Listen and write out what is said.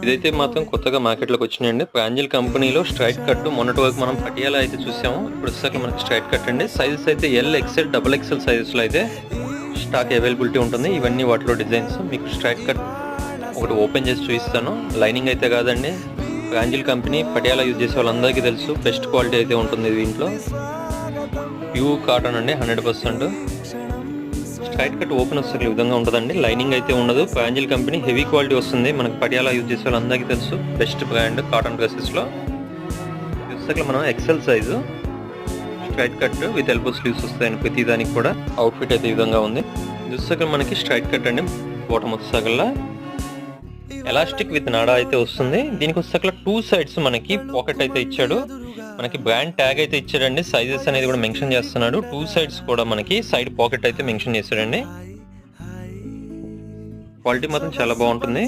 ఇదైతే మాత్రం కొత్తగా మార్కెట్లోకి వచ్చినాయండి. ప్రాంజల్ కంపెనీలో స్ట్రైట్ కట్. మొన్నటి వరకు మనం పటియాలా అయితే చూసాము, ఇప్పుడు వచ్చేసరికి మనకి స్ట్రైట్ కట్ అండి. సైజెస్ అయితే ఎల్, ఎక్సెల్, డబుల్ ఎక్సెల్ సైజెస్లో అయితే స్టాక్ అవైలబిలిటీ ఉంటుంది. ఇవన్నీ వాటిలో డిజైన్స్. మీకు స్ట్రైట్ కట్ ఒకటి ఓపెన్ చేసి చూపిస్తాను. లైనింగ్ అయితే కాదండి, ప్రాంజల్ కంపెనీ పటియాలా యూజ్ చేసే వాళ్ళందరికీ తెలుసు, బెస్ట్ క్వాలిటీ అయితే ఉంటుంది దీంట్లో. ప్యూర్ కాటన్ అండి, 100%. స్ట్రైట్ కట్ ఓపెన్ వస్తే ఈ విధంగా ఉంటుందండి. లైనింగ్ అయితే ఉండదు. ప్రాంజల్ కంపెనీ హెవీ క్వాలిటీ వస్తుంది. మనకి పటియాలా యూజ్ చేసే వాళ్ళందరికీ తెలుసు, బెస్ట్ బ్రాండ్ కాటన్ డ్రెస్సెస్లో. చూస్తే మనం XL size straight cut with elbow sleeves వస్తాయని ప్రతి దానికి కూడా. అవుట్ఫిట్ అయితే ఈ విధంగా ఉంది. చూస్తే మనకి స్ట్రైట్ కట్ అండి, బాటమ్ వచ్చేసరికల్లా ఎలాస్టిక్ విత్ నాడా అయితే వస్తుంది. దీనికి వచ్చేసరికల్లా 2 సైడ్స్ మనకి పాకెట్ అయితే ఇచ్చాడు. మనకి బ్రాండ్ ట్యాగ్ అయితే ఇచ్చాడండి. సైజెస్ అనేది కూడా మెన్షన్ చేస్తున్నాడు. 2 సైడ్స్ కూడా మనకి సైడ్ పాకెట్ అయితే మెన్షన్ చేశాడండి. క్వాలిటీ మాత్రం చాలా బాగుంటుంది.